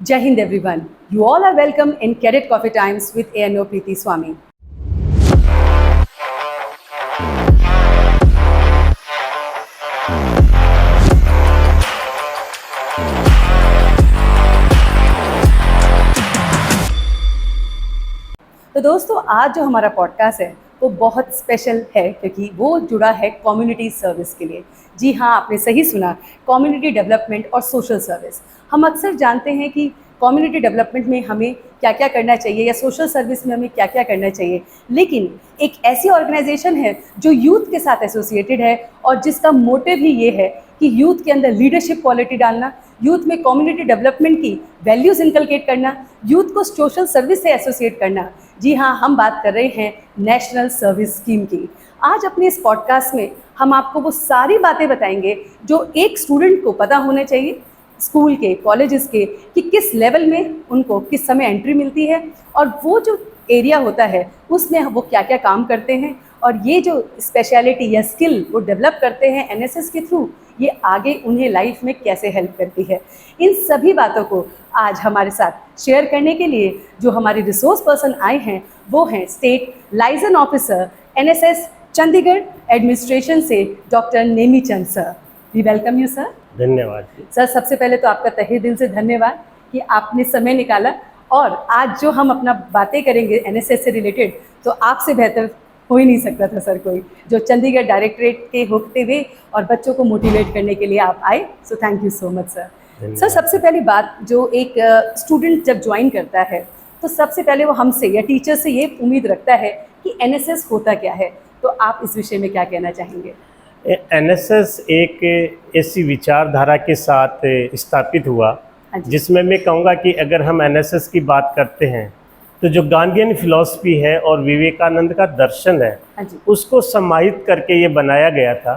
Jai Hind everyone. You all are welcome in Cadet Coffee Times with ANO Preeti Swami. तो दोस्तों आज जो हमारा पॉडकास्ट है वो बहुत स्पेशल है क्योंकि वो जुड़ा है कम्युनिटी सर्विस के लिए। जी हाँ, आपने सही सुना, कम्युनिटी डेवलपमेंट और सोशल सर्विस। हम अक्सर जानते हैं कि कम्युनिटी डेवलपमेंट में हमें क्या क्या करना चाहिए या सोशल सर्विस में हमें क्या क्या करना चाहिए, लेकिन एक ऐसी ऑर्गेनाइजेशन है जो यूथ के साथ एसोसिएटेड है और जिसका मोटिव ही ये है कि यूथ के अंदर लीडरशिप क्वालिटी डालना, यूथ में कम्युनिटी डेवलपमेंट की वैल्यूज़ इनकलकेट करना, यूथ को सोशल सर्विस से एसोसिएट करना। जी हाँ, हम बात कर रहे हैं नेशनल सर्विस स्कीम की। आज अपने इस पॉडकास्ट में हम आपको वो सारी बातें बताएंगे जो एक स्टूडेंट को पता होने चाहिए, स्कूल के, कॉलेजेस के, कि किस लेवल में उनको किस समय एंट्री मिलती है और वो जो एरिया होता है उसमें वो क्या क्या काम करते हैं और ये जो स्पेशलिटी या स्किल वो डेवलप करते हैं एनएसएस के थ्रू, ये आगे उन्हें लाइफ में कैसे हेल्प करती है। इन सभी बातों को आज हमारे साथ शेयर करने के लिए जो हमारे रिसोर्स पर्सन आए हैं वो हैं state liaison officer NSS Chandigarh administration से doctor Nemi Chand sir. We welcome you sir. धन्यवाद सर। सबसे पहले तो आपका तहे दिल से धन्यवाद कि आपने समय निकाला और आज जो हम अपना बातें करेंगे एनएसएस से रिलेटेड, तो आपसे बेहतर हो ही नहीं सकता था सर कोई, जो चंडीगढ़ डायरेक्टरेट के होते हुए और बच्चों को मोटिवेट करने के लिए आप आए। So thank you so much sir. Sir, सबसे पहली बात, जो एक स्टूडेंट जब ज्वाइन करता है तो सबसे पहले वो हमसे या टीचर से ये उम्मीद रखता है कि एनएसएस होता क्या है, तो आप इस विषय में क्या कहना चाहेंगे? एनएसएस एक ऐसी विचारधारा के साथ स्थापित हुआ जिसमें मैं कहूँगा कि अगर हम एनएसएस की बात करते हैं तो जो गांधीयन फिलॉसफी है और विवेकानंद का दर्शन है उसको समाहित करके ये बनाया गया था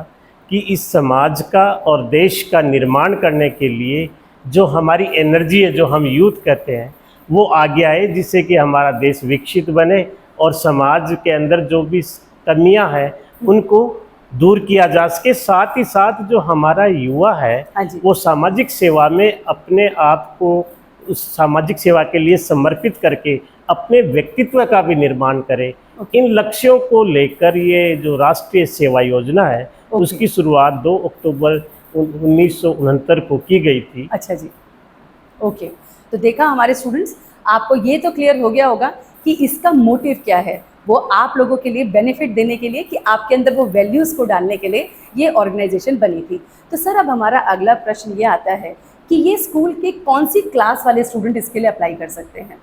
कि इस समाज का और देश का निर्माण करने के लिए जो हमारी एनर्जी है, जो हम यूथ कहते हैं, वो आगे आए, जिससे कि हमारा देश विकसित बने और समाज के अंदर जो भी कमियां हैं उनको दूर किया जा सके। साथ ही साथ जो हमारा युवा है वो सामाजिक सेवा में अपने आप को उस सामाजिक सेवा के लिए समर्पित करके अपने व्यक्तित्व का भी निर्माण करे। इन लक्ष्यों को लेकर ये जो राष्ट्रीय सेवा योजना है उसकी शुरुआत 2 अक्टूबर 1969 को की गई थी। अच्छा जी, ओके। तो देखा हमारे स्टूडेंट्स, आपको ये तो क्लियर हो गया होगा कि इसका मोटिव क्या है। वो आप लोगों के लिए बेनिफिट देने के लिए, कि आपके अंदर वो वैल्यूज़ को डालने के लिए ये ऑर्गेनाइजेशन बनी थी। तो सर, अब हमारा अगला प्रश्न ये आता है कि ये स्कूल के कौन सी क्लास वाले स्टूडेंट इसके लिए अप्लाई कर सकते हैं?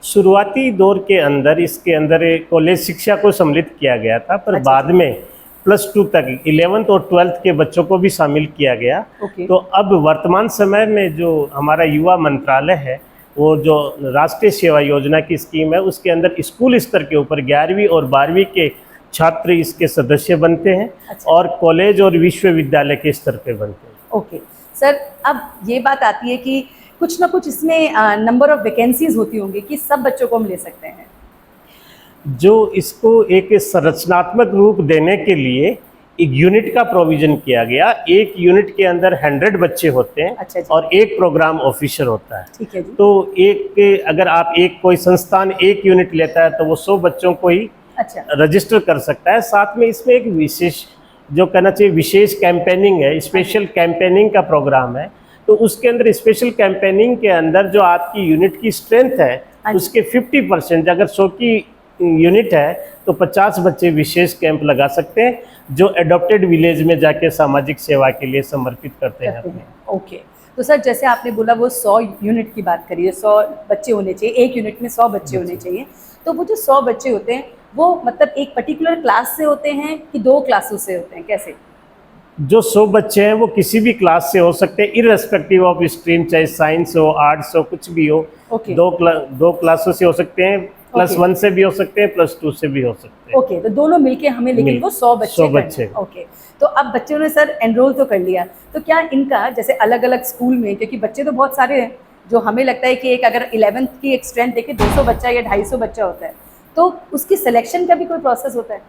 शुरुआती दौर के अंदर इसके अंदर कॉलेज शिक्षा को सम्मिलित किया गया था, पर बाद में +2 तक 11th और 12th के बच्चों को भी शामिल किया गया। तो अब वर्तमान समय में जो हमारा युवा मंत्रालय है, वो जो राष्ट्रीय सेवा योजना की स्कीम है उसके अंदर स्कूल स्तर के ऊपर 11वीं और 12वीं के छात्र इसके सदस्य बनते हैं और कॉलेज और विश्वविद्यालय के स्तर पे बनते हैं। ओके सर, अब ये बात आती है कि कुछ ना कुछ इसमें नंबर ऑफ वैकेंसीज होती होंगी कि सब बच्चों को हम ले सकते हैं? जो इसको एक संरचनात्मक रूप देने के लिए एक यूनिट का प्रोविजन किया गया। एक यूनिट के अंदर 100 बच्चे होते हैं और एक प्रोग्राम ऑफिसर होता है। ठीक है जी। तो एक अगर आप कोई संस्थान एक यूनिट लेता है तो वो 100 बच्चों को ही रजिस्टर कर सकता है। साथ में इसमें एक विशेष, जो कहना चाहिए, विशेष कैंपेनिंग है, स्पेशल कैंपेनिंग का प्रोग्राम है। तो उसके अंदर स्पेशल कैंपेनिंग के अंदर जो आपकी यूनिट की स्ट्रेंथ है उसके 50%, अगर 100 की यूनिट है तो 50 बच्चे विशेष कैंप लगा सकते हैं जो एडॉप्टेड विलेज में जाके सामाजिक सेवा के लिए समर्पित करते हैं। ओके। तो सर, जैसे आपने बोला वो 100 यूनिट की बात करिए, 100 बच्चे होने चाहिए, एक यूनिट में 100 बच्चे होने चाहिए। तो वो जो 100 बच्चे होते हैं वो मतलब एक पर्टिकुलर क्लास से होते हैं कि 2 क्लासों से होते हैं, कैसे? जो 100 बच्चे हैं वो किसी भी क्लास से हो सकते हैं, इर्रेस्पेक्टिव ऑफ स्ट्रीम, चाहे साइंस हो, आर्ट्स हो, कुछ भी हो। 2 क्लासों से हो सकते हैं, +1 से भी हो सकते हैं, +2 से भी हो सकते हैं। ओके, तो दोनों मिलके हमें, लेकिन वो 100 बच्चे। ओके, तो अब बच्चों ने सर एनरोल तो कर लिया, तो क्या इनका जैसे अलग अलग स्कूल में, क्योंकि बच्चे तो बहुत सारे हैं, जो हमें लगता है कि एक अगर 11th की एक स्ट्रेंथ देखे 200 बच्चा या 250 बच्चा होता है, तो उसकी सिलेक्शन का भी कोई प्रोसेस होता है?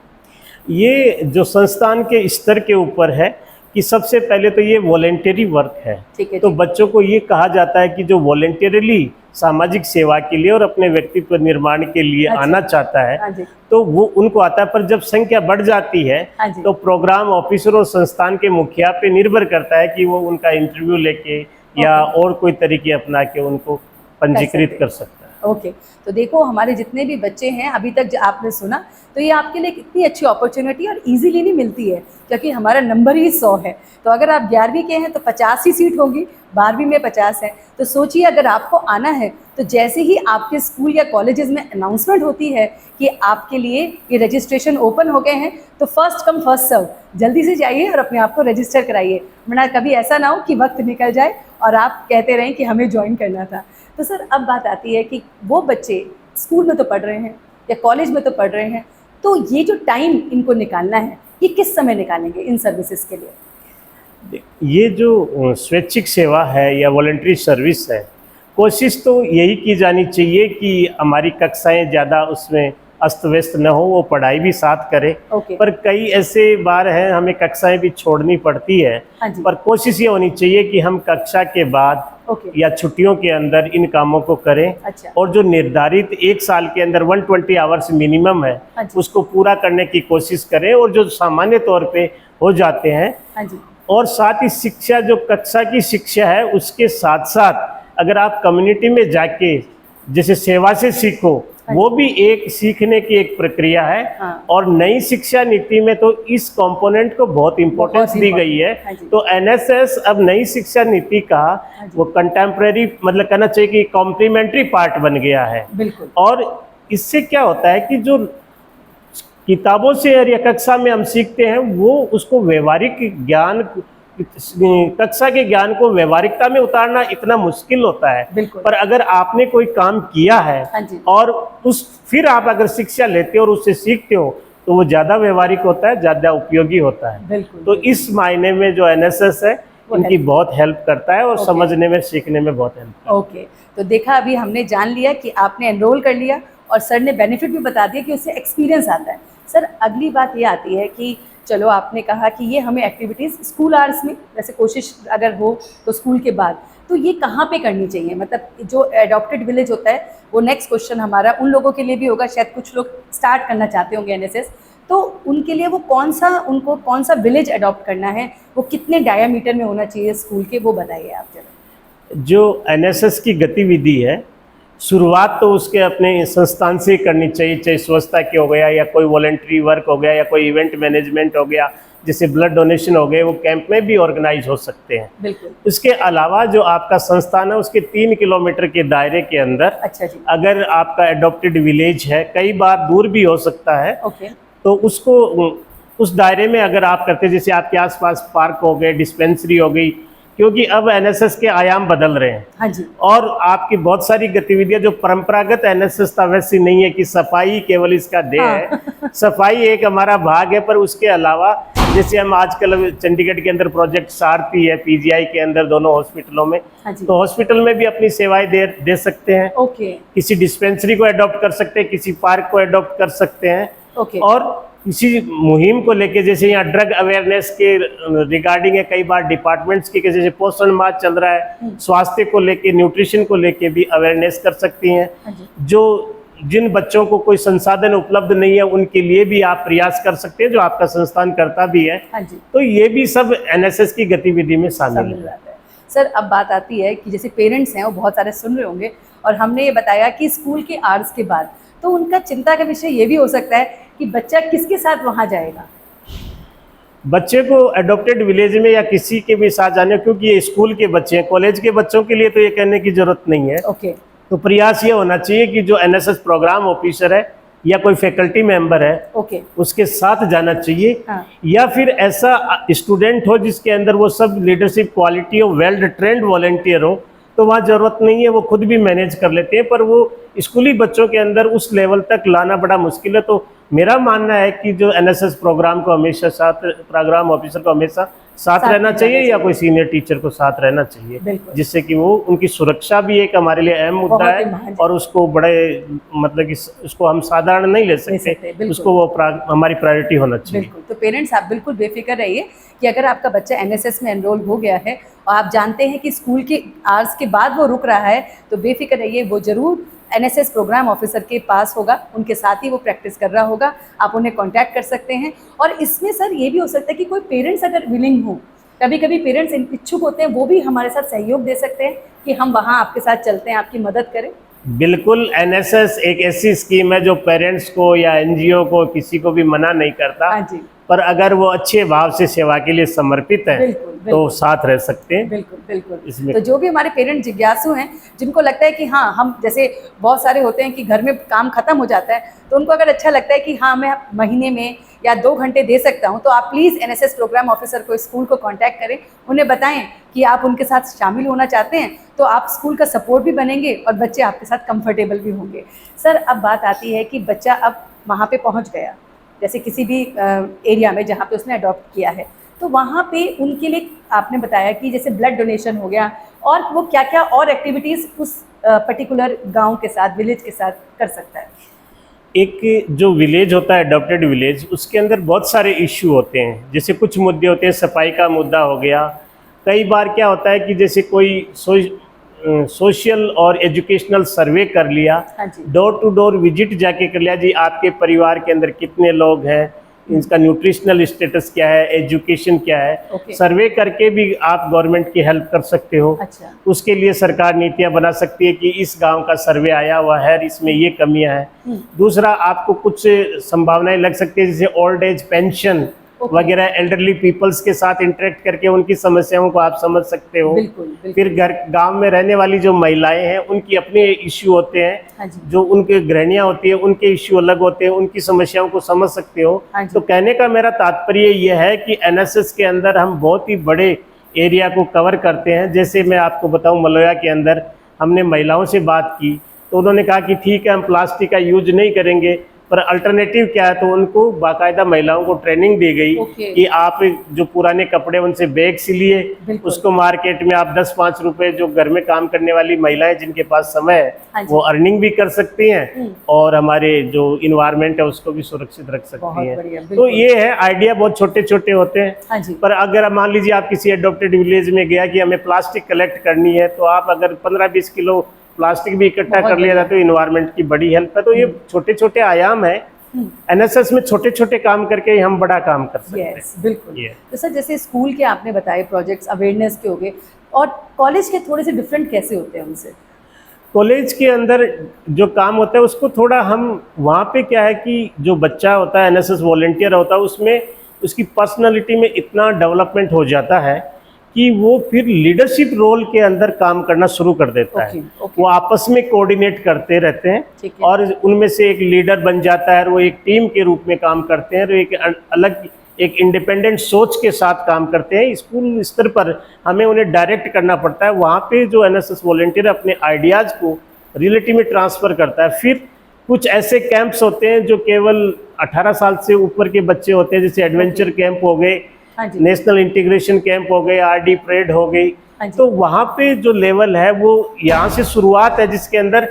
ये जो संस्थान के स्तर के ऊपर है कि सबसे पहले तो ये वॉलेंटरी वर्क है। ठीक है तो जी। बच्चों को ये कहा जाता है कि जो वॉलेंटरीली सामाजिक सेवा के लिए और अपने व्यक्तित्व निर्माण के लिए अच्छा। आना चाहता है हाँ जी। तो वो उनको आता है। पर जब संख्या बढ़ जाती है हाँ जी। तो प्रोग्राम ऑफिसर और संस्थान के मुखिया पे निर्भर करता है कि वो उनका इंटरव्यू लेके या और कोई तरीके अपना के उनको पंजीकृत कर सकता है। ओके, तो देखो हमारे जितने भी बच्चे हैं अभी तक जो आपने सुना, तो ये आपके लिए कितनी अच्छी अपॉर्चुनिटी और इजीली नहीं मिलती है, क्योंकि हमारा नंबर ही 100 है। तो अगर आप 11वीं के हैं तो 50 ही सीट होगी, 12वीं में 50 है। तो सोचिए अगर आपको आना है तो जैसे ही आपके स्कूल या कॉलेजेस में अनाउंसमेंट होती है कि आपके लिए ये रजिस्ट्रेशन ओपन हो गए हैं, तो फर्स्ट कम फर्स्ट सर्व, जल्दी से जाइए और अपने आप को रजिस्टर कराइए, वरना कभी ऐसा ना हो कि वक्त निकल जाए और आप कहते रहें कि हमें ज्वाइन करना था। तो सर अब बात आती है कि वो बच्चे स्कूल में तो पढ़ रहे हैं या कॉलेज में तो पढ़ रहे हैं, तो ये जो टाइम इनको निकालना है ये किस समय निकालेंगे इन सर्विसेज के लिए? ये जो स्वैच्छिक सेवा है या वॉलंटरी सर्विस है, कोशिश तो यही की जानी चाहिए कि हमारी कक्षाएं ज़्यादा उसमें अस्त व्यस्त न हो, वो पढ़ाई भी साथ करें। ओके। पर कई ऐसे बार हैं हमें कक्षाएं भी छोड़नी पड़ती है। हाँ जी। पर कोशिश ये होनी चाहिए कि हम कक्षा के बाद ओके। या छुट्टियों के अंदर इन कामों को करें। अच्छा। और जो निर्धारित एक साल के अंदर 120 आवर्स मिनिमम है हाँ जी। उसको पूरा करने की कोशिश करें, और जो सामान्य तौर पे हो जाते हैं। हाँ जी। और साथ ही शिक्षा, जो कक्षा की शिक्षा है उसके साथ साथ अगर आप कम्युनिटी में जाके जैसे सेवा से सीखो, वो भी एक सीखने की एक प्रक्रिया है। हाँ। और नई शिक्षा नीति में तो इस कंपोनेंट को बहुत इंपॉर्टेंस दी गई है। हाँ जी। तो एनएसएस अब नई शिक्षा नीति का वो कंटेम्प्रेरी, मतलब कहना चाहिए कि कॉम्प्लीमेंट्री पार्ट बन गया है। बिल्कुल। और इससे क्या होता है कि जो किताबों से या कक्षा में हम सीखते हैं वो उसको व्यवहारिक ज्ञान, कक्षा के ज्ञान को व्यवहारिकता में उतारना इतना मुश्किल होता है। बिल्कुल। पर अगर आपने कोई काम किया है हाँ जी। और फिर आप अगर शिक्षा लेते हो और उससे सीखते हो तो वो ज़्यादा व्यवहारिक होता है, ज़्यादा उपयोगी होता है। बिल्कुल। तो इस मायने में जो एनएसएस है इनकी बहुत हेल्प करता है और ओके। समझने में, सीखने में बहुत हेल्प करता है। ओके, तो देखा अभी हमने जान लिया कि आपने एनरोल कर लिया और सर ने बेनिफिट भी बता दिया कि उससे एक्सपीरियंस आता है। सर अगली बात ये आती है कि चलो आपने कहा कि ये हमें एक्टिविटीज़ स्कूल आवर्स में, वैसे कोशिश अगर हो तो स्कूल के बाद, तो ये कहाँ पे करनी चाहिए? मतलब जो एडॉप्टेड विलेज होता है, वो नेक्स्ट क्वेश्चन हमारा उन लोगों के लिए भी होगा, शायद कुछ लोग स्टार्ट करना चाहते होंगे एनएसएस, तो उनके लिए वो उनको कौन सा विलेज अडॉप्ट करना है, वो कितने डायामीटर में होना चाहिए स्कूल के, वो बताइए आप जरा। जो एनएसएस की गतिविधि है, शुरुआत तो उसके अपने संस्थान से करनी चाहिए, चाहे स्वच्छता के हो गया या कोई वॉलंटरी वर्क हो गया या कोई इवेंट मैनेजमेंट हो गया, जैसे ब्लड डोनेशन हो गए, वो कैंप में भी ऑर्गेनाइज हो सकते हैं। बिल्कुल। उसके अलावा जो आपका संस्थान है उसके 3 किलोमीटर के दायरे के अंदर, अच्छा जी। अगर आपका एडॉप्टेड विलेज है, कई बार दूर भी हो सकता है, ओके। तो उसको उस दायरे में अगर आप करते, जैसे आपके आसपास पार्क हो गए, डिस्पेंसरी हो गई, क्योंकि अब एनएसएस के आयाम बदल रहे हैं। हाँ जी। और आपकी बहुत सारी गतिविधियां जो परंपरागत एनएसएस था वैसी नहीं है कि सफाई केवल इसका ध्येय है। सफाई एक हमारा भाग है, पर उसके अलावा जैसे हम आजकल चंडीगढ़ के अंदर प्रोजेक्ट सारथी है, पीजीआई के अंदर दोनों हॉस्पिटलों में, हाँ जी। तो हॉस्पिटल में भी अपनी सेवाएं दे सकते हैं। ओके। किसी डिस्पेंसरी को अडॉप्ट कर सकते हैं, किसी पार्क को अडॉप्ट कर सकते हैं। ओके। और इसी मुहिम को लेके, जैसे यहाँ ड्रग अवेयरनेस के रिगार्डिंग है, कई बार डिपार्टमेंट्स के, जैसे पोषण माह चल रहा है, स्वास्थ्य को लेके, न्यूट्रिशन को लेके भी अवेयरनेस कर सकती हैं। हाँ जी। जो जिन बच्चों को कोई संसाधन उपलब्ध नहीं है उनके लिए भी आप प्रयास कर सकते हैं, जो आपका संस्थान करता भी है। हाँ जी। तो ये भी सब एनएसएस की गतिविधि में शामिल है। सर अब बात आती है कि जैसे पेरेंट्स हैं वो बहुत सारे सुन रहे होंगे, और हमने ये बताया कि स्कूल के आवर्स के बाद, तो उनका चिंता का विषय ये भी हो सकता है कि बच्चा किसके साथ वहाँ जाएगा। बच्चे को एडॉप्टेड विलेज में या किसी के भी साथ जाने, क्योंकि ये स्कूल के बच्चे हैं, कॉलेज के बच्चों के लिए तो ये कहने की जरूरत नहीं है। ओके। तो प्रयास ये होना चाहिए कि जो एनएसएस प्रोग्राम ऑफिसर है या कोई फैकल्टी मेंबर है, ओके। उसके साथ जाना चाहिए। हाँ। या फिर ऐसा स्टूडेंट हो जिसके अंदर वो सब लीडरशिप क्वालिटी हो, वेल ट्रेंड वॉलंटियर हो, तो वहाँ ज़रूरत नहीं है, वो खुद भी मैनेज कर लेते हैं। पर वो स्कूली बच्चों के अंदर उस लेवल तक लाना बड़ा मुश्किल है। तो मेरा मानना है कि जो एनएसएस प्रोग्राम को हमेशा साथ, प्रोग्राम ऑफिसर को हमेशा साथ रहना में चाहिए जाना या कोई सीनियर टीचर को साथ रहना चाहिए, बिल्कुल। जिससे कि वो उनकी सुरक्षा भी एक हमारे लिए अहम मुद्दा बहुत ही है महान और उसको बड़े मतलब कि उसको हम साधारण नहीं ले सकते, बिल्कुल। उसको वो हमारी प्रायोरिटी होना चाहिए। बिल्कुल, तो पेरेंट्स आप बिल्कुल बेफिक्र रहिए कि अगर आपका बच्चा एनएसएस में एनरोल हो गया है और आप जानते हैं कि स्कूल के आवर्स के बाद वो रुक रहा है, तो बेफिक्र रहिए, वो ज़रूर एनएसएस प्रोग्राम ऑफिसर के पास होगा, उनके साथ ही वो प्रैक्टिस कर रहा होगा, आप उन्हें कॉन्टैक्ट कर सकते हैं। और इसमें सर ये भी हो सकता है कि कोई पेरेंट्स अगर विलिंग हो, कभी कभी पेरेंट्स इच्छुक होते हैं, वो भी हमारे साथ सहयोग दे सकते हैं कि हम वहाँ आपके साथ चलते हैं, आपकी मदद करें। बिल्कुल, एनएसएस एक ऐसी स्कीम है जो पेरेंट्स को या एनजीओ को किसी को भी मना नहीं करता, हाँ जी, पर अगर वो अच्छे भाव से सेवा के लिए समर्पित है बिल्कुल, तो बिल्कुल। साथ रह सकते हैं। बिल्कुल बिल्कुल। इसमें तो जो भी हमारे पेरेंट जिज्ञासु हैं, जिनको लगता है कि हाँ, हम जैसे बहुत सारे होते हैं कि घर में काम खत्म हो जाता है, तो उनको अगर अच्छा लगता है कि हाँ, मैं महीने में या 2 घंटे दे सकता हूँ, तो आप प्लीज़ एनएसएस प्रोग्राम ऑफिसर को, स्कूल को कांटेक्ट करें, उन्हें बताएं कि आप उनके साथ शामिल होना चाहते हैं, तो आप स्कूल का सपोर्ट भी बनेंगे और बच्चे आपके साथ कंफर्टेबल भी होंगे। सर, अब बात आती है कि बच्चा अब वहाँ पे पहुँच गया, जैसे किसी भी एरिया में जहाँ पे उसने अडॉप्ट किया है, तो वहाँ पे उनके लिए आपने बताया कि जैसे ब्लड डोनेशन हो गया, और वो क्या क्या और एक्टिविटीज़ उस पर्टिकुलर गांव के साथ, विलेज के साथ कर सकता है। एक जो विलेज होता है, अडॉप्टेड विलेज, उसके अंदर बहुत सारे इश्यू होते हैं। जैसे कुछ मुद्दे होते हैं, सफाई का मुद्दा हो गया। कई बार क्या होता है कि जैसे कोई सोशल और एजुकेशनल सर्वे कर लिया, हाँ जी, डोर टू डोर विजिट जाके कर लिया, जी आपके परिवार के अंदर कितने लोग हैं, इनका न्यूट्रिशनल स्टेटस क्या है, एजुकेशन क्या है, ओके। सर्वे करके भी आप गवर्नमेंट की हेल्प कर सकते हो। अच्छा, उसके लिए सरकार नीतियां बना सकती है कि इस गांव का सर्वे आया हुआ है, इसमें ये कमियां हैं। दूसरा, आपको कुछ संभावनाएं लग सकती है, जैसे ओल्ड एज पेंशन ओके। वगैरह, एल्डरली पीपल्स के साथ इंटरेक्ट करके उनकी समस्याओं को आप समझ सकते हो। बिल्कुल बिल्कुल। फिर गांव में रहने वाली जो महिलाएं हैं, उनकी अपने इश्यू होते हैं, हाँ जी, जो उनके गृहिणियां होती है, उनके इश्यू अलग होते हैं, उनकी समस्याओं को समझ सकते हो। हाँ जी। तो कहने का मेरा तात्पर्य यह है कि एनएसएस के अंदर हम बहुत ही बड़े एरिया को कवर करते हैं। जैसे मैं आपको बताऊं, मलोया के अंदर हमने महिलाओं से बात की, तो उन्होंने कहा कि ठीक है, हम प्लास्टिक का यूज नहीं करेंगे, पर अल्टरनेटिव क्या है, तो उनको बाकायदा महिलाओं को ट्रेनिंग दी गई ओके। कि आप जो पुराने कपड़े उनसे बैग सिलिए, बिल्कुल। उसको मार्केट में आप 10-5 रुपए, जो घर में काम करने वाली महिलाएं जिनके पास समय हाँ है, जी। वो अर्निंग भी कर सकती हैं और हमारे जो इन्वायरमेंट है उसको भी सुरक्षित रख सकती बहुत हैं। बढ़िया, तो बिल्कुल। ये है, आइडिया बहुत छोटे छोटे होते हैं। हाँ जी, पर अगर मान लीजिए आप किसी अडॉप्टेड विलेज में गया कि हमें प्लास्टिक कलेक्ट करनी है, तो आप अगर 15-20 किलो प्लास्टिक भी इकट्ठा बहुत कर लिया जाता है, तो इन्वायरमेंट की बड़ी हेल्प है। तो ये छोटे छोटे आयाम है, एनएसएस में छोटे छोटे काम करके ही हम बड़ा काम कर सकते हैं। यस, बिल्कुल। ये तो सर, जैसे स्कूल के आपने बताए प्रोजेक्ट्स अवेयरनेस के हो गए, और कॉलेज के थोड़े से डिफरेंट कैसे होते हैं उनसे। कॉलेज के अंदर जो काम होता है उसको थोड़ा हम, वहाँ पे क्या है कि जो बच्चा होता है, एनएसएस वॉलंटियर होता है, उसमें उसकी पर्सनालिटी में इतना डेवलपमेंट हो जाता है कि वो फिर लीडरशिप रोल के अंदर काम करना शुरू कर देता है। Okay, okay. वो आपस में कोऑर्डिनेट करते रहते हैं ठीक है। और उनमें से एक लीडर बन जाता है और वो एक टीम के रूप में काम करते हैं और एक अलग, एक इंडिपेंडेंट सोच के साथ काम करते हैं। स्कूल स्तर पर हमें उन्हें डायरेक्ट करना पड़ता है। वहाँ पे जो एनएसएस वॉलंटियर अपने आइडियाज़ को रियलिटी में ट्रांसफ़र करता है। फिर कुछ ऐसे कैंप्स होते हैं जो केवल 18 साल से ऊपर के बच्चे होते हैं, जैसे एडवेंचर कैंप हो गए, हाँ जी, नेशनल इंटीग्रेशन कैंप हो गए, आरडी परेड हो गई। हाँ जी। तो वहाँ पे जो लेवल है वो यहाँ से शुरुआत है, जिसके अंदर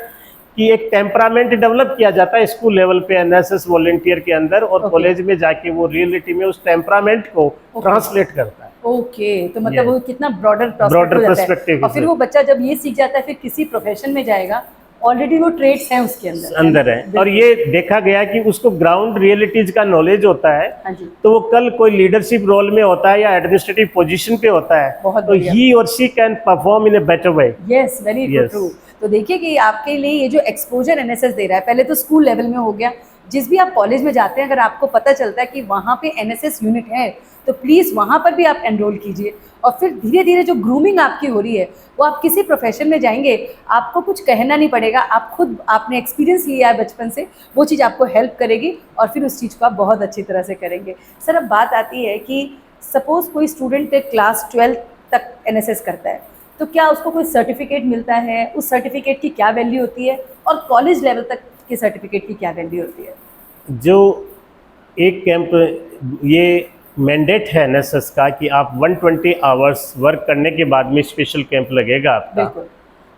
कि एक टेम्परामेंट डेवलप किया जाता है स्कूल लेवल पे एनएसएस वॉलंटियर के अंदर, और Okay. कॉलेज में जाके वो रियलिटी में उस टेम्परामेंट को ट्रांसलेट करता है। ओके, तो मतलब Yeah. वो कितना ब्रॉडर Broader हो जाता है। perspective और फिर से। वो बच्चा जब ये सीख जाता है, फिर किसी प्रोफेशन में जाएगा, ऑलरेडी वो ट्रेड्स हैं उसके अंदर अंदर है। और ये देखा गया कि उसको ग्राउंड रियलिटीज का नॉलेज होता है, हाँ जी, तो वो कल कोई लीडरशिप रोल में होता है या एडमिनिस्ट्रेटिव पोजीशन पे होता है, बहुत तो बढ़िया। ही और she can perform in a better way. Yes, very Yes. True. तो देखिए कि आपके लिए ये जो एक्सपोजर एनएसएस दे रहा है, पहले तो स्कूल लेवल में हो गया, जिस भी आप कॉलेज में जाते हैं, अगर आपको पता चलता है कि वहाँ पे एनएसएस यूनिट है, तो प्लीज़ वहाँ पर भी आप एनरोल कीजिए। और फिर धीरे धीरे जो ग्रूमिंग आपकी हो रही है, वो आप किसी प्रोफेशन में जाएंगे, आपको कुछ कहना नहीं पड़ेगा, आप खुद, आपने एक्सपीरियंस लिया है बचपन से, वो चीज़ आपको हेल्प करेगी और फिर उस चीज़ को आप बहुत अच्छी तरह से करेंगे। सर, अब बात आती है कि सपोज़ कोई स्टूडेंट क्लास 12 तक एनएसएस करता है, तो क्या उसको कोई सर्टिफिकेट मिलता है? उस सर्टिफिकेट की क्या वैल्यू होती है? और कॉलेज लेवल तक के सर्टिफिकेट की क्या वैल्यू होती है? जो एक कैंप, ये मैंडेट है एनएसएस का कि आप 120 आवर्स वर्क करने के बाद में स्पेशल कैंप लगेगा आपका। बिल्कुल।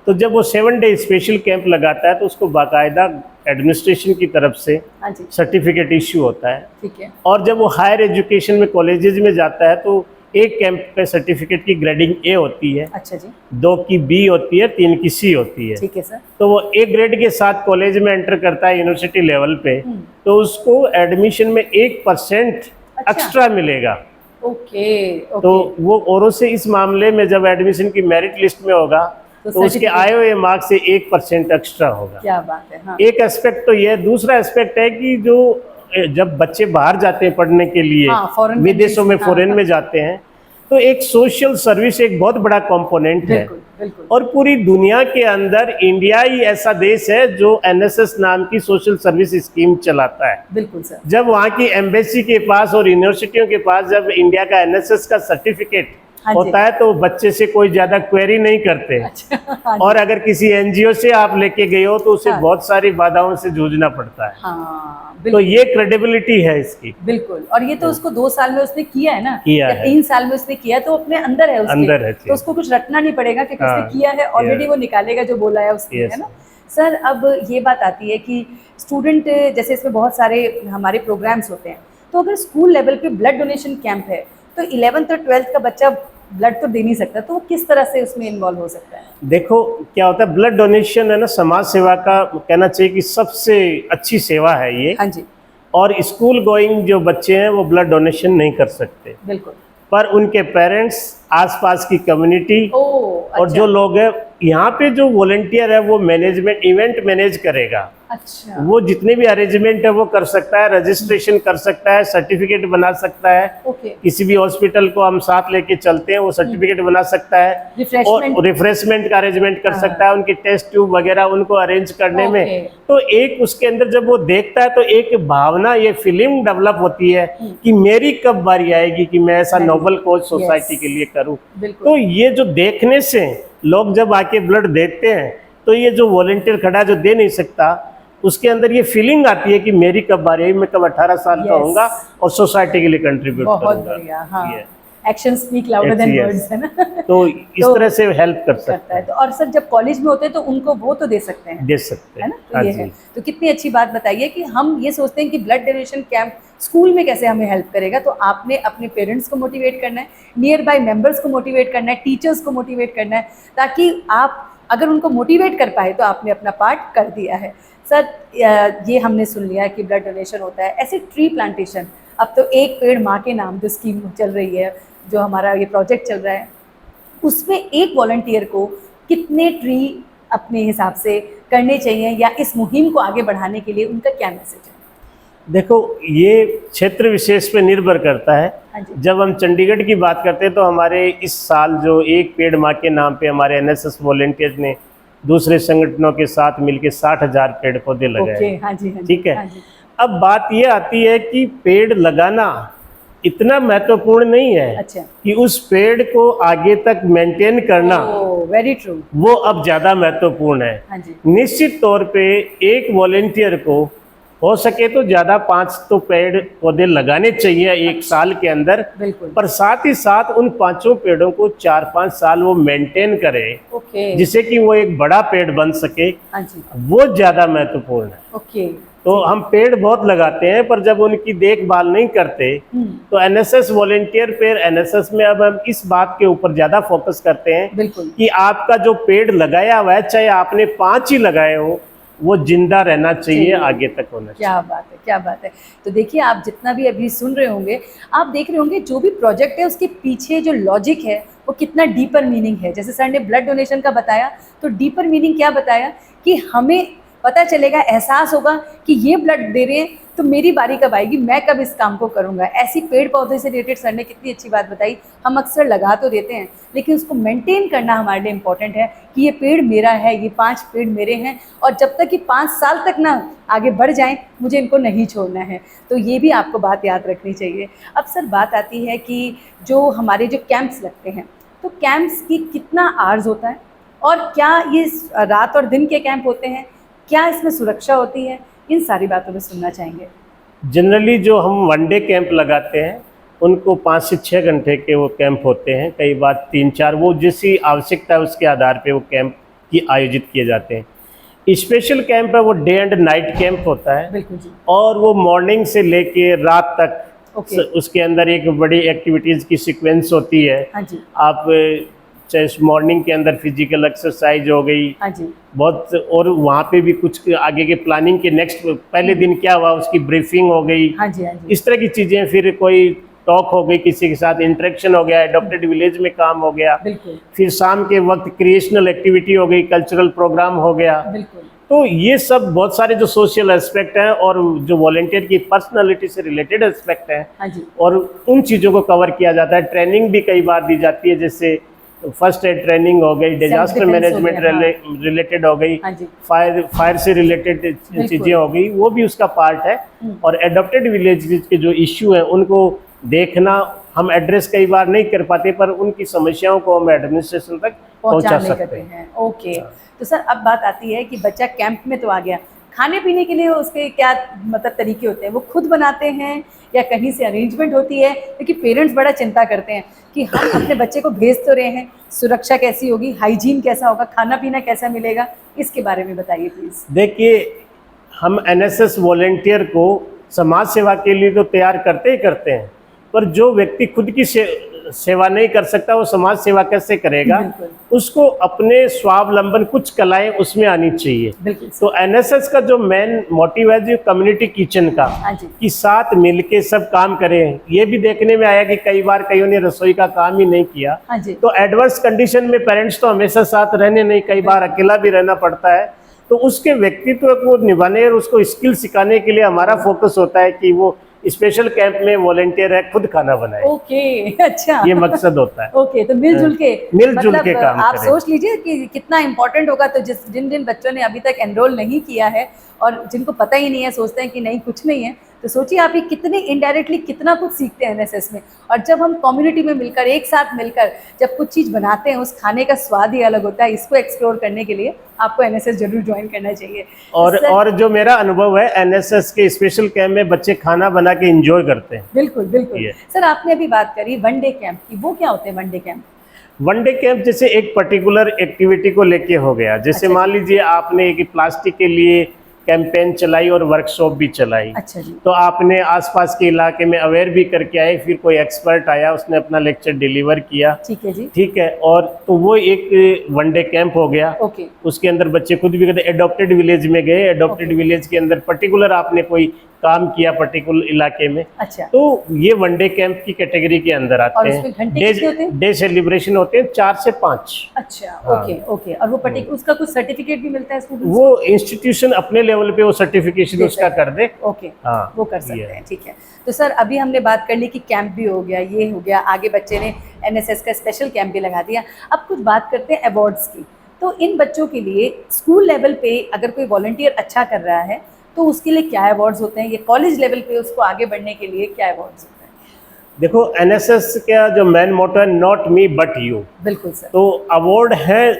तो जब वो 7 डे स्पेशल कैंप लगाता है तो उसको बाकायदा एडमिनिस्ट्रेशन की तरफ से हाँ जी। सर्टिफिकेट इश्यू होता है। ठीक है। और जब वो हायर एजुकेशन में कॉलेजेस में जाता है तो एक कैंप पे सर्टिफिकेट की ग्रेडिंग ए होती है, अच्छा जी। 2 की बी होती है, 3 की सी होती है। ठीक है सर। तो वो ए ग्रेड के साथ कॉलेज में एंटर करता है यूनिवर्सिटी लेवल पे, तो उसको एडमिशन में 1% एक्स्ट्रा मिलेगा। ओके। तो वो औरों से इस मामले में जब एडमिशन की मेरिट लिस्ट में होगा तो उसके आए हुए मार्क्स से 1% एक्स्ट्रा होगा। क्या बात है। हाँ। एक एस्पेक्ट तो ये, दूसरा एस्पेक्ट है कि जो जब बच्चे बाहर जाते हैं पढ़ने के लिए, फॉरेन विदेशों में, फॉरेन में जाते हैं, तो एक सोशल सर्विस एक बहुत बड़ा कंपोनेंट है। बिल्कुल। और पूरी दुनिया के अंदर इंडिया ही ऐसा देश है जो एनएसएस नाम की सोशल सर्विस स्कीम चलाता है। बिल्कुल सर। जब वहाँ की एम्बेसी के पास और यूनिवर्सिटियों के पास जब इंडिया का एनएसएस का सर्टिफिकेट होता है तो बच्चे से कोई ज्यादा क्वेरी नहीं करते। अच्छा। और अगर किसी एनजीओ से आप लेके गए हो तो उसे बहुत सारी बाधाओं से जूझना पड़ता है। तो ये क्रेडिबिलिटी है इसकी। बिल्कुल। और ये तो उसको 2 साल में उसने किया है ना, किया है। 3 साल में उसने किया, तो अपने अंदर है उसके, अंदर है, तो उसको कुछ रटना नहीं पड़ेगा कि किसने किया है, ऑलरेडी वो निकालेगा जो बोला है उसने, है ना सर। अब ये बात आती है कि स्टूडेंट, जैसे इसमें बहुत सारे हमारे प्रोग्राम्स होते हैं, तो अगर स्कूल लेवल पे ब्लड डोनेशन कैंप है तो 11th और 12th का बच्चा ब्लड तो दे नहीं सकता, तो वो किस तरह से उसमें इन्वॉल्व हो सकता है? देखो क्या होता है, ब्लड डोनेशन है ना, समाज सेवा का कहना चाहिए कि सबसे अच्छी सेवा है ये। हाँ जी। और स्कूल गोइंग जो बच्चे हैं वो ब्लड डोनेशन नहीं कर सकते। बिल्कुल। पर उनके पेरेंट्स, आसपास की कम्युनिटी और अच्छा। जो लोग हैं यहाँ पे, जो वॉलंटियर है वो मैनेजमेंट, इवेंट मैनेज करेगा। अच्छा। वो जितने भी अरेंजमेंट है वो कर सकता है, रजिस्ट्रेशन कर सकता है, सर्टिफिकेट बना सकता है। किसी भी हॉस्पिटल को हम साथ लेके चलते हैं, वो सर्टिफिकेट बना सकता है और रिफ्रेशमेंट का अरेंजमेंट कर सकता है, उनकी टेस्ट ट्यूब वगैरह उनको अरेंज करने में। तो एक उसके अंदर जब वो देखता है तो एक भावना, ये फीलिंग डेवलप होती है कि मेरी कब बारी आएगी कि मैं ऐसा नोबल कॉज सोसाइटी के लिए करूं। तो ये जो देखने से लोग जब आके ब्लड देते हैं तो ये जो वॉलंटियर खड़ा जो दे नहीं सकता, उसके अंदर ये फीलिंग आती है कि मेरी कब बारी आई, मैं कब 18 साल का होऊंगा और सोसाइटी के लिए कंट्रीब्यूट करूंगा। बहुत बढ़िया। हाँ। Action speak louder than words, है ना। तो इस तरह से हेल्प कर सकता है। तो और सर जब कॉलेज में होते हैं तो उनको वो तो दे सकते हैं, है ना। तो ये है, तो कितनी अच्छी बात बताइए कि हम ये सोचते हैं कि ब्लड डोनेशन कैंप स्कूल में कैसे हमें हेल्प करेगा, तो आपने अपने पेरेंट्स को मोटिवेट करना है, नियर बाय मेंबर्स को मोटिवेट करना है, टीचर्स को मोटिवेट करना है, ताकि आप अगर उनको मोटिवेट कर पाए तो आपने अपना पार्ट कर दिया है। सर ये हमने सुन लिया कि ब्लड डोनेशन होता है, ऐसे ट्री प्लांटेशन, अब तो एक पेड़ माँ के नाम जो स्कीम चल रही है, जो हमारा ये प्रोजेक्ट चल रहा है, उसमें एक वॉलंटियर को कितने ट्री अपने हिसाब से करने चाहिए, या इस मुहिम को आगे बढ़ाने के लिए उनका क्या मैसेज है? देखो ये क्षेत्र विशेष पे निर्भर करता है। जब हम चंडीगढ़ की बात करते हैं तो हमारे इस साल जो एक पेड़ माँ के नाम पे हमारे एनएसएस वॉलंटियर्स ने दूसरे संगठनों के साथ मिलकर 60,000 पेड़ पौधे लगाए। ठीक है। अब बात ये आती है कि पेड़ लगाना इतना महत्वपूर्ण नहीं है कि उस पेड़ को आगे तक मेंटेन करना, वेरी ट्रू, वो अब ज़्यादा महत्वपूर्ण है। निश्चित तौर पे एक वॉलंटियर को हो सके तो ज़्यादा 5 तो पेड़ पौधे लगाने चाहिए एक साल के अंदर, पर साथ ही साथ उन 5 पेड़ों को 4-5 साल वो मेंटेन करे, जिससे कि वो एक बड़ा पेड़ बन सके, वो ज़्यादा महत्वपूर्ण है। तो हम पेड़ बहुत लगाते हैं पर जब उनकी देखभाल नहीं करते तो एनएसएस वॉलंटियर पेड़, एनएसएस में अब हम इस बात के ऊपर ज़्यादा फोकस करते हैं कि आपका जो पेड़ लगाया हुआ है, चाहे आपने 5 ही लगाए हो, वो जिंदा रहना चाहिए, आगे तक होना चाहिए। क्या बात है, क्या बात है। तो देखिए, आप जितना भी अभी सुन रहे होंगे, आप देख रहे होंगे जो भी प्रोजेक्ट है उसके पीछे जो लॉजिक है वो कितना डीपर मीनिंग है। जैसे सर ने ब्लड डोनेशन का बताया, तो डीपर मीनिंग क्या बताया कि हमें पता चलेगा, एहसास होगा कि ये ब्लड दे रहे हैं तो मेरी बारी कब आएगी, मैं कब इस काम को करूँगा। ऐसी पेड़ पौधे से रिलेटेड सर ने कितनी अच्छी बात बताई। हम अक्सर लगा तो देते हैं लेकिन उसको मेंटेन करना हमारे लिए इम्पोर्टेंट है कि ये पेड़ मेरा है, ये 5 पेड़ मेरे हैं, और जब तक कि 5 साल तक ना आगे बढ़ जाएं मुझे इनको नहीं छोड़ना है। तो ये भी आपको बात याद रखनी चाहिए। अब सर बात आती है कि जो हमारे जो कैंप्स लगते हैं, तो कैंप्स की कितना आवर्स होता है, और क्या ये रात और दिन के कैंप होते हैं, क्या इसमें सुरक्षा होती है, इन सारी बातों में सुनना चाहेंगे। जनरली जो हम 1 डे कैंप लगाते हैं उनको 5 से 6 घंटे के वो कैंप होते हैं, कई बार 3-4, वो जैसी आवश्यकता है उसके आधार पे वो कैंप की आयोजित किए जाते हैं। स्पेशल कैंप है वो डे एंड नाइट कैंप होता है, बिल्कुल जी। और वो मॉर्निंग से लेके रात तक ओके। उसके अंदर एक बड़ी एक्टिविटीज़ की सीक्वेंस होती है। हाँ जी। आप चाहे मॉर्निंग के अंदर फिजिकल एक्सरसाइज हो गई, हाँ जी। बहुत, और वहाँ पे भी कुछ आगे के प्लानिंग के नेक्स्ट पहले दिन क्या हुआ उसकी ब्रीफिंग हो गई, हाँ जी। हाँ जी। इस तरह की चीज़ें। फिर कोई टॉक हो गई, किसी के साथ इंटरेक्शन हो गया, एडॉप्टेड विलेज में काम हो गया। बिल्कुल फिर शाम के वक्त क्रिएशनल एक्टिविटी हो गई, कल्चरल प्रोग्राम हो गया। बिल्कुल। तो ये सब बहुत सारे जो सोशल एस्पेक्ट हैं और जो वॉलंटियर की पर्सनालिटी से रिलेटेड एस्पेक्ट हैं, हाँ जी। और उन चीज़ों को कवर किया जाता है। ट्रेनिंग भी कई बार दी जाती है, जैसे फर्स्ट एड ट्रेनिंग हो गई, डिजास्टर defense मैनेजमेंट हो गया, रिलेटेड हो गई, हाँ जी। फायर से रिलेटेड चीज़ें हो गई, वो भी उसका पार्ट है। और एडॉप्टेड विलेज के जो इश्यू हैं उनको देखना, हम एड्रेस कई बार नहीं कर पाते, पर उनकी समस्याओं को हम एडमिनिस्ट्रेशन तक पहुंचा पहुंचाने सकते करते हैं। हैं। ओके। तो सर अब बात आती है कि बच्चा कैंप में तो आ गया, खाने पीने के लिए उसके क्या मतलब तरीके होते हैं? वो खुद बनाते हैं या कहीं से अरेंजमेंट होती है? क्योंकि पेरेंट्स बड़ा चिंता करते हैं कि हम अपने बच्चे को भेज तो रहे हैं, सुरक्षा कैसी होगी, हाइजीन कैसा होगा, खाना पीना कैसा मिलेगा, इसके बारे में बताइए प्लीज़। देखिए, हम एनएसएस वॉलेंटियर को समाज सेवा के लिए तो तैयार करते ही करते हैं, पर जो व्यक्ति खुद की सेवा नहीं कर सकता वो समाज सेवा कैसे करेगा? बिल्कुल। उसको अपने स्वावलंबन कुछ कलाएं उसमें आनी चाहिए। बिल्कुल। तो एनएसएस का जो मेन मोटिव है जो कम्युनिटी किचन का, हाँ जी। कि साथ मिलके सब काम करें। ये भी देखने में आया कि कई बार कईयों ने रसोई का काम ही नहीं किया। हाँ जी। तो एडवर्स कंडीशन में पेरेंट्स तो हमेशा साथ रहने नहीं, कई बार अकेला भी रहना पड़ता है। तो उसके व्यक्तित्व को निभाने और उसको स्किल सिखाने के लिए हमारा फोकस होता है कि वो स्पेशल कैंप में वॉलेंटियर है, खुद खाना बनाए। ओके। अच्छा, ये मकसद होता है। ओके। तो मिलजुल के मिलजुल के काम आप करें। सोच लीजिए कि कितना इंपॉर्टेंट होगा। तो जिन बच्चों ने अभी तक एनरोल नहीं किया है और जिनको पता ही नहीं है, सोचते हैं कि नहीं कुछ नहीं है, तो सोचिए आप ये कितने इनडायरेक्टली कितना कुछ सीखते हैं एनएसएस में। और जब हम कम्युनिटी में मिलकर एक साथ मिलकर जब कुछ चीज़ बनाते हैं, उस खाने का स्वाद ही अलग होता है। इसको एक्सप्लोर करने के लिए आपको एनएसएस जरूर ज्वाइन करना चाहिए। और जो मेरा अनुभव है, एनएसएस के स्पेशल कैंप में बच्चे खाना बना के एंजॉय करते हैं। बिल्कुल बिल्कुल। सर आपने अभी बात करी वनडे कैंप की, वो क्या होते हैं वनडे कैंप? वनडे कैंप जैसे एक पर्टिकुलर एक्टिविटी को लेके हो गया, जैसे अच्छा। मान लीजिए आपने एक प्लास्टिक के लिए कैंपेन चलाई और वर्कशॉप भी चलाई। अच्छा जी। तो आपने आसपास के इलाके में अवेयर भी करके आए, फिर कोई एक्सपर्ट आया, उसने अपना लेक्चर डिलीवर किया। ठीक है जी। ठीक है, और तो वो एक वनडे कैंप हो गया। ओके। उसके अंदर बच्चे खुद भी करते, एडॉप्टेड विलेज में गए, एडॉप्टेड विलेज के अंदर पर्टिकुलर आपने कोई काम किया पर्टिकुलर इलाके में। अच्छा। तो ये वनडे कैंप की कैटेगरी के अंदर आते और हैं। उसमें घंटे कितने होते हैं? डे सेलिब्रेशन होते हैं 4 से 5। अच्छा। हाँ। Okay okay. और वो पर्टिकुलर उसका कुछ सर्टिफिकेट भी मिलता है स्टूडेंट्स वो इंस्टीट्यूशन अपने लेवल पे वो सर्टिफिकेशन देता उसका है। कर दे। ओके। हाँ, वो कर सकते ये है। हैं। ठीक है। तो सर अभी हमने बात कर ली कि कैंप भी हो गया, ये हो गया, आगे बच्चे ने एनएसएस का स्पेशल कैंप भी लगा दिया। अब कुछ बात करते हैं अवार्ड्स की। तो इन बच्चों के लिए स्कूल लेवल पे अगर कोई वॉलंटियर अच्छा कर रहा है तो उसके लिए क्या अवार्ड्स होते हैं? ये कॉलेज लेवल पे उसको आगे बढ़ने के लिए क्या अवार्ड्स होते हैं? देखो, एनएसएस का जो मेन मोटो है, नॉट मी बट यू। बिल्कुल सर। तो अवार्ड है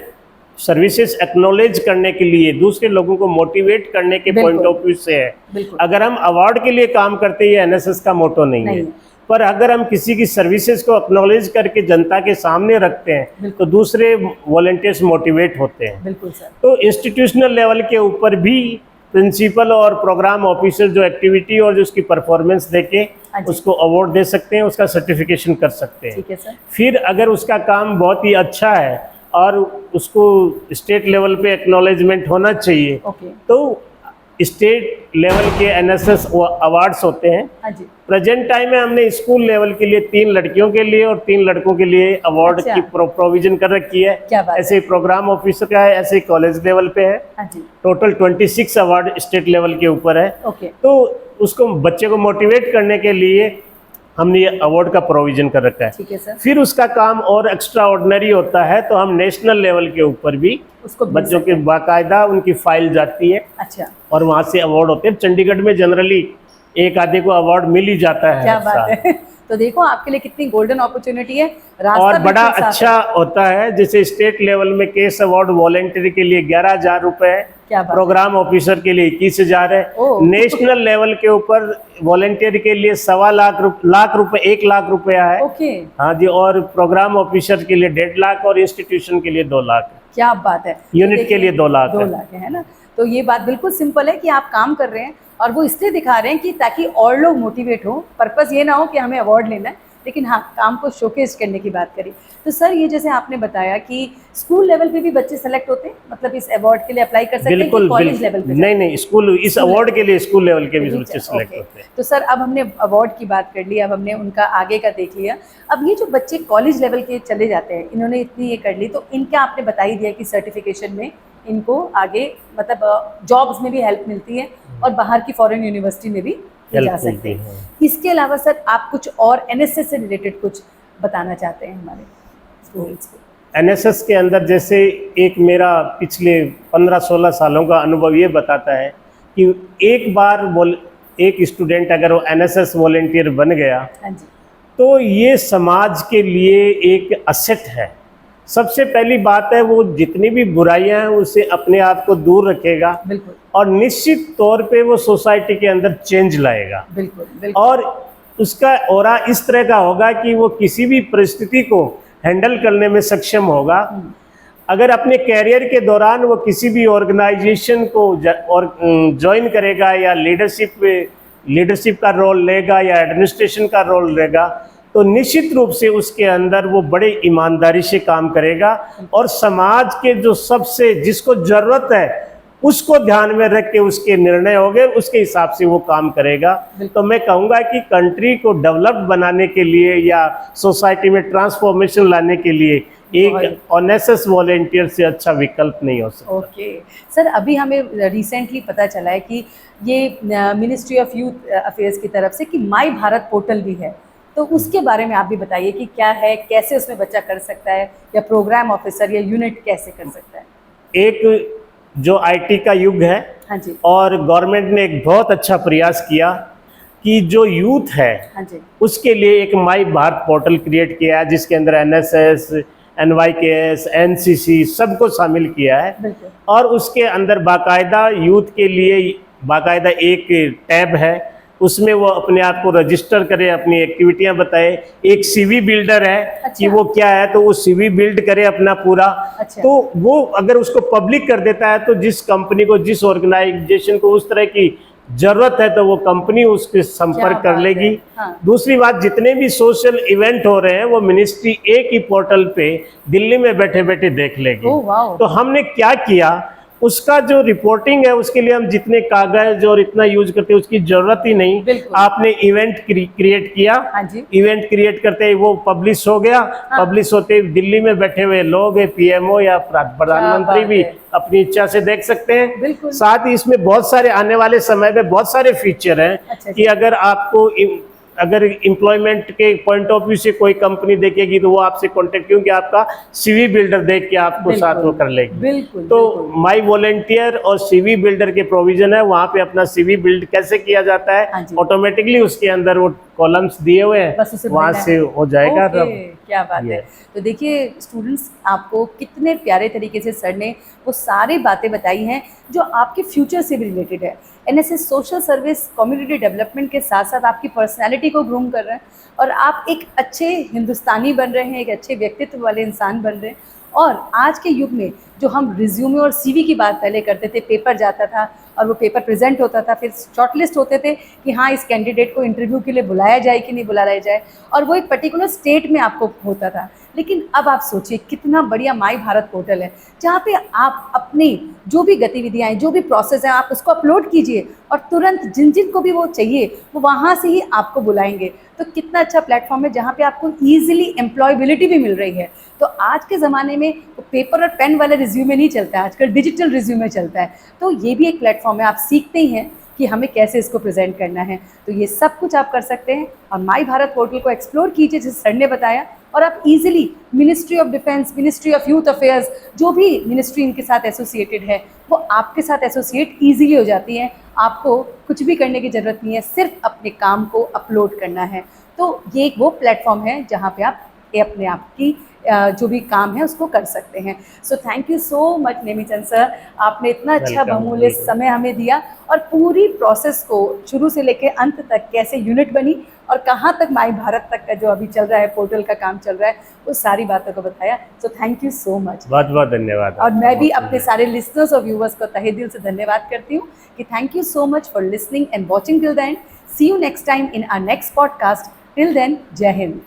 सर्विसेज एक्नॉलेज करने के लिए, दूसरे लोगों को मोटिवेट करने के बिल्कुल। पॉइंट ऑफ व्यू से है। बिल्कुल। अगर हम अवार्ड के लिए काम करते हैं, ये एनएसएस का मोटो नहीं है। पर अगर हम किसी की सर्विसेज को एक्नॉलेज करके जनता के सामने रखते हैं तो दूसरे वॉलंटियर्स मोटिवेट होते हैं। बिल्कुल सर। तो इंस्टीट्यूशनल लेवल के ऊपर भी प्रिंसिपल और प्रोग्राम ऑफिसर जो एक्टिविटी और जो उसकी परफॉर्मेंस देके उसको अवार्ड दे सकते हैं, उसका सर्टिफिकेशन कर सकते हैं। ठीक है सर। फिर अगर उसका काम बहुत ही अच्छा है और उसको स्टेट लेवल पे एक्नॉलेजमेंट होना चाहिए, ओके। तो स्टेट लेवल के एनएसएस अवार्ड्स होते हैं। हाँ जी। प्रेजेंट टाइम में हमने स्कूल लेवल के लिए 3 लड़कियों के लिए और 3 लड़कों के लिए अवार्ड अच्छा। की प्रोविजन कर रखी है। क्या बात ऐसे प्रोग्राम ऑफिसर का है, ऐसे कॉलेज लेवल पे है। हाँ जी। टोटल 26 अवार्ड स्टेट लेवल के ऊपर है। ओके। तो उसको बच्चे को मोटिवेट करने के लिए हमने ये अवार्ड का प्रोविजन कर रखा है। ठीक है सर। फिर उसका काम और एक्स्ट्रा ऑर्डिनरी होता है तो हम नेशनल लेवल के ऊपर भी उसको बच्चों के बाकायदा उनकी फाइल जाती है। अच्छा। और वहाँ से अवार्ड होते हैं। चंडीगढ़ में जनरली एक आधे को अवार्ड मिल ही जाता है। क्या बात है। तो देखो आपके लिए कितनी गोल्डन अपॉर्चुनिटी है। और बड़ा अच्छा होता है, जैसे स्टेट लेवल में केस अवार्ड वॉलेंटरी के लिए 11,000 रुपये, क्या बात प्रोग्राम ऑफिसर के लिए 21,000 है, ओह। नेशनल लेवल के ऊपर वॉलेंटियर के लिए 1.25 रुपए 1 लाख रुपया है। ओके, हाँ जी, और प्रोग्राम ऑफिसर के लिए 1.5 लाख और इंस्टीट्यूशन के लिए 2 लाख है। क्या बात है। यूनिट तो के लिए 2 लाख 2 है। लाख है ना। तो ये बात बिल्कुल सिंपल है कि आप काम कर रहे हैं और वो इसलिए दिखा रहे हैं कि ताकि और लोग मोटिवेट हो। पर्पस ये ना हो कि हमें अवार्ड लेना है, लेकिन हाँ, काम को शोकेस करने की बात करी। तो सर, ये जैसे आपने बताया कि स्कूल लेवल पे भी बच्चे सेलेक्ट होते हैं, मतलब इस अवार्ड के लिए अप्लाई कर सकते हैं कि बिल्कुल कॉलेज लेवल पे? नहीं नहीं, स्कूल इस स्कूल अवार्ड लेवल के लिए स्कूल लेवल के भी बच्चे ओके। सेलेक्ट होते हैं। तो सर, अब हमने अवार्ड की बात कर ली, अब हमने उनका आगे का देख लिया। अब ये जो बच्चे कॉलेज लेवल के चले जाते हैं, इन्होंने इतनी ये कर ली, तो इनका आपने बता ही दिया कि सर्टिफिकेशन में इनको आगे मतलब जॉब्स में भी हेल्प मिलती है और बाहर की फॉरेन यूनिवर्सिटी में भी जा हेल्प सकते मिलती हैं। है। इसके अलावा सर, आप कुछ और एनएसएस से रिलेटेड कुछ बताना चाहते हैं हमारे स्टूडेंट्स को? एनएसएस के अंदर जैसे एक मेरा पिछले 15-16 सालों का अनुभव ये बताता है कि एक बार एक स्टूडेंट अगर वो एनएसएस वॉलेंटियर बन गया हाँ जी, तो ये समाज के लिए एक असेट है। सबसे पहली बात है, वो जितनी भी बुराइयां हैं उससे अपने आप को दूर रखेगा बिल्कुल और निश्चित तौर पे वो सोसाइटी के अंदर चेंज लाएगा। बिल्कुल बिल्कुल। और उसका ऑरा इस तरह का होगा कि वो किसी भी परिस्थिति को हैंडल करने में सक्षम होगा। अगर अपने कैरियर के दौरान वो किसी भी ऑर्गेनाइजेशन को ज्वाइन करेगा या लीडरशिप का रोल लेगा या एडमिनिस्ट्रेशन का रोल लेगा, तो निश्चित रूप से उसके अंदर वो बड़े ईमानदारी से काम करेगा और समाज के जो सबसे जिसको ज़रूरत है उसको ध्यान में रख के उसके निर्णय होंगे, उसके हिसाब से वो काम करेगा। तो मैं कहूँगा कि कंट्री को डेवलप्ड बनाने के लिए या सोसाइटी में ट्रांसफॉर्मेशन लाने के लिए एक एनएसएस वॉलेंटियर से अच्छा विकल्प नहीं हो सकता। ओके सर, अभी हमें रिसेंटली पता चला है कि ये मिनिस्ट्री ऑफ यूथ अफेयर्स की तरफ से कि माई भारत पोर्टल भी है, तो उसके बारे में आप भी बताइए कि क्या है, कैसे उसमें बच्चा कर सकता है, या प्रोग्राम ऑफिसर या यूनिट कैसे कर सकता है? एक जो आईटी का युग है, हाँ जी, और गवर्नमेंट ने एक बहुत अच्छा प्रयास किया कि जो यूथ है हाँ जी, उसके लिए एक माई भारत पोर्टल क्रिएट किया है, जिसके अंदर एनएसएस, एनवाईकेएस, एनसीसी सबको शामिल किया है। बिल्कुल और उसके अंदर बाकायदा यूथ के लिए बाकायदा एक टैब है, उसमें वो अपने आप को रजिस्टर करे, अपनी एक्टिविटियां बताए। एक सीवी बिल्डर है कि वो क्या है, तो वो सीवी बिल्ड करे अपना पूरा। अच्छा। तो वो अगर उसको पब्लिक कर देता है तो जिस कंपनी को, जिस ऑर्गेनाइजेशन को उस तरह की जरूरत है तो वो कंपनी उसके संपर्क कर लेगी। हाँ। दूसरी बात, जितने भी सोशल इवेंट हो रहे हैं वो मिनिस्ट्री एक ही पोर्टल पे दिल्ली में बैठे बैठे देख लेगी। Oh wow. तो हमने क्या किया, उसका जो रिपोर्टिंग है उसके लिए हम जितने कागज और इतना यूज करते हैं उसकी जरूरत ही नहीं। बिल्कुल। आपने इवेंट क्रिएट किया, हाँ जी, इवेंट क्रिएट करते ही वो पब्लिश हो गया। हाँ। पब्लिश होते ही दिल्ली में बैठे हुए लोग, पीएमओ या प्रधानमंत्री भी अपनी इच्छा से देख सकते हैं। बिल्कुल। साथ ही इसमें बहुत सारे आने वाले समय में बहुत सारे फीचर हैं। अच्छा, कि अगर आपको अगर एम्प्लॉयमेंट के पॉइंट ऑफ व्यू से कोई कंपनी देखेगी तो वो आपसे कांटेक्ट, क्योंकि आपका सीवी बिल्डर देख के आपको साथ वो कर लेगी। बिल्कुल। तो माई वॉलेंटियर और सीवी बिल्डर के प्रोविजन है, वहाँ पे अपना सीवी बिल्ड कैसे किया जाता हाँ है, जी। ऑटोमेटिकली उसके अंदर वो कॉलम्स दिए हुए हैं, बस उसे वहाँ भरना से है। हो जाएगा। ओके, क्या बात है। ये। तो देखिए स्टूडेंट्स, आपको कितने प्यारे तरीके से सर ने वो सारी बातें बताई हैं जो आपके फ्यूचर से भी रिलेटेड है। NSS social service community development के साथ साथ आपकी पर्सनालिटी को ग्रूम कर रहे हैं और आप एक अच्छे हिंदुस्तानी बन रहे हैं, एक अच्छे व्यक्तित्व वाले इंसान बन रहे हैं। और आज के युग में जो हम रिज्यूमे और सीवी की बात पहले करते थे, पेपर जाता था और वो पेपर प्रेजेंट होता था, फिर शॉर्टलिस्ट होते थे कि हाँ इस कैंडिडेट को इंटरव्यू के लिए बुलाया जाए कि नहीं बुलाया जाए, और वो एक पर्टिकुलर स्टेट में आपको होता था। लेकिन अब आप सोचिए कितना बढ़िया माई भारत पोर्टल है, जहाँ पे आप अपनी जो भी गतिविधियाँ हैं, जो भी प्रोसेस है, आप उसको अपलोड कीजिए और तुरंत जिन जिन को भी वो चाहिए वो वहाँ से ही आपको बुलाएंगे। तो कितना अच्छा प्लेटफॉर्म है जहाँ पे आपको ईजिली एम्प्लॉयबिलिटी भी मिल रही है। तो आज के ज़माने में पेपर और पेन वाला रिज्यूमे नहीं चलता है, आजकल डिजिटल रिज्यूमे चलता है। तो ये भी एक प्लेटफॉर्म है, आप सीखते ही हैं कि हमें कैसे इसको प्रेजेंट करना है। तो ये सब कुछ आप कर सकते हैं और माई भारत पोर्टल को एक्सप्लोर कीजिए जैसे सर ने बताया, और आप easily ministry of defence, ministry of youth affairs, जो भी मिनिस्ट्री इनके साथ एसोसिएटेड है वो आपके साथ एसोसिएट ईजिली हो जाती हैं। आपको कुछ भी करने की ज़रूरत नहीं है, सिर्फ अपने काम को अपलोड करना है। तो ये एक वो प्लेटफॉर्म है जहाँ पे आप अपने आप की जो भी काम है उसको कर सकते हैं। So thank you so much Nemichand sir, आपने इतना अच्छा Welcome, बहुमूल्य welcome. समय हमें दिया और पूरी प्रोसेस को शुरू से लेके अंत तक कैसे यूनिट बनी और कहाँ तक माई भारत तक का जो अभी चल रहा है, पोर्टल का काम चल रहा है, वो सारी बातों को बताया। So thank you so much. बहुत बहुत धन्यवाद और मैं भी बहुत अपने सुंदर। सारे लिसनर्स और व्यूवर्स को तहे दिल से धन्यवाद करती हूँ कि thank you so much for listening and watching till the end. See you next time in our next podcast. Till then, जय हिंद।